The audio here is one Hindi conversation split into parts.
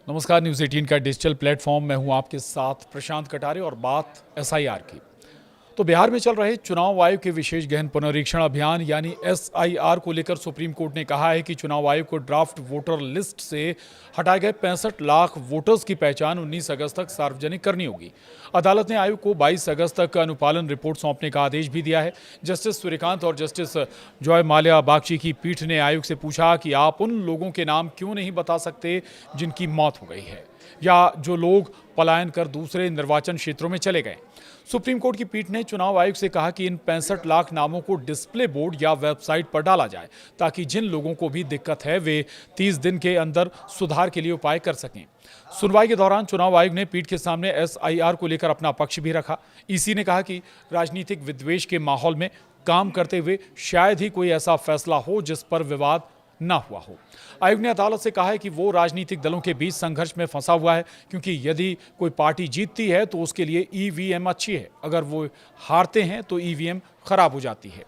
नमस्कार, न्यूज़ 18 का डिजिटल प्लेटफॉर्म में हूं आपके साथ प्रशांत कटारे और बात एसआईआर की। तो बिहार में चल रहे चुनाव आयोग के विशेष गहन पुनरीक्षण अभियान यानी एसआईआर को लेकर सुप्रीम कोर्ट ने कहा है कि चुनाव आयोग को ड्राफ्ट वोटर लिस्ट से हटाए गए 65 लाख वोटर्स की पहचान 19 अगस्त तक सार्वजनिक करनी होगी। अदालत ने आयोग को 22 अगस्त तक अनुपालन रिपोर्ट सौंपने का आदेश भी दिया है। जस्टिस सूर्यकांत और जस्टिस जॉय माल्या बागची की पीठ ने आयोग से पूछा कि आप उन लोगों के नाम क्यों नहीं बता सकते जिनकी मौत हो गई है या जो लोग पलायन कर दूसरे निर्वाचन क्षेत्रों में चले गए। सुप्रीम कोर्ट की पीठ ने चुनाव आयोग से कहा कि इन 65 लाख नामों को डिस्प्ले बोर्ड या वेबसाइट पर डाला जाए ताकि जिन लोगों को भी दिक्कत है वे 30 दिन के अंदर सुधार के लिए उपाय कर सकें। सुनवाई के दौरान चुनाव आयोग ने पीठ के सामने एसआईआर को लेकर अपना पक्ष भी रखा। ईसी ने कहा कि राजनीतिक विद्वेष के माहौल में काम करते हुए शायद ही कोई ऐसा फैसला हो जिस पर विवाद ना हुआ हो। आयोग ने अदालत से कहा है कि वो राजनीतिक दलों के बीच संघर्ष में फंसा हुआ है, क्योंकि यदि कोई पार्टी जीतती है तो उसके लिए ईवीएम अच्छी है, अगर वो हारते हैं तो ईवीएम खराब हो जाती है।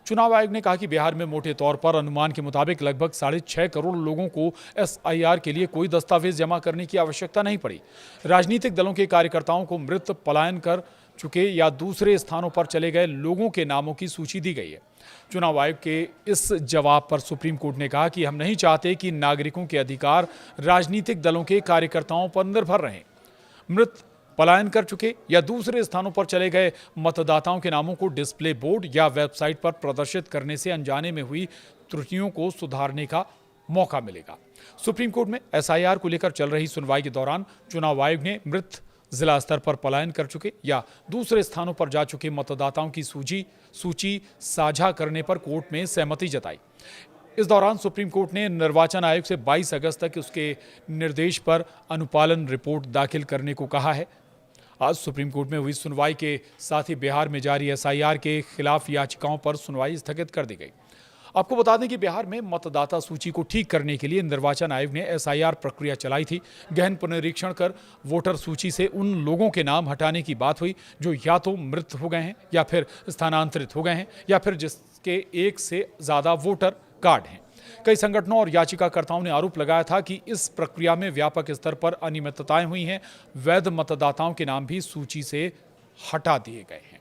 चुनाव आयोग ने कहा कि बिहार में मोटे तौर पर अनुमान के मुताबिक लगभग 6.5 करोड़ लोगों को एसआईआर के लिए कोई दस्तावेज जमा करने की आवश्यकता नहीं पड़ी। राजनीतिक दलों के कार्यकर्ताओं को मृत, पलायन कर चुके या दूसरे स्थानों पर चले गए लोगों के नामों की सूची दी गई है। चुनाव आयोग के इस जवाब पर सुप्रीम कोर्ट ने कहा कि हम नहीं चाहते कि नागरिकों के अधिकार राजनीतिक दलों के कार्यकर्ताओं पर निर्भर रहें। मृत, पलायन कर चुके या दूसरे स्थानों पर चले गए मतदाताओं के नामों को डिस्प्ले बोर्ड या वेबसाइट पर प्रदर्शित करने से अनजाने में हुई त्रुटियों को सुधारने का मौका मिलेगा। सुप्रीम कोर्ट में एसआईआर को लेकर चल रही सुनवाई के दौरान चुनाव आयोग ने मृत, जिला स्तर पर पलायन कर चुके या दूसरे स्थानों पर जा चुके मतदाताओं की सूची साझा करने पर कोर्ट में सहमति जताई। इस दौरान सुप्रीम कोर्ट ने निर्वाचन आयोग से 22 अगस्त तक उसके निर्देश पर अनुपालन रिपोर्ट दाखिल करने को कहा है। आज सुप्रीम कोर्ट में हुई सुनवाई के साथ ही बिहार में जारी एसआईआर के खिलाफ याचिकाओं पर सुनवाई स्थगित कर दी गई। आपको बता दें कि बिहार में मतदाता सूची को ठीक करने के लिए निर्वाचन आयोग ने एसआईआर प्रक्रिया चलाई थी। गहन पुनरीक्षण कर वोटर सूची से उन लोगों के नाम हटाने की बात हुई जो या तो मृत हो गए हैं या फिर स्थानांतरित हो गए हैं या फिर जिसके एक से ज़्यादा वोटर कार्ड हैं। कई संगठनों और याचिकाकर्ताओं ने आरोप लगाया था कि इस प्रक्रिया में व्यापक स्तर पर अनियमितताएं हुई हैं। वैध मतदाताओं के नाम भी सूची से हटा दिए गए हैं।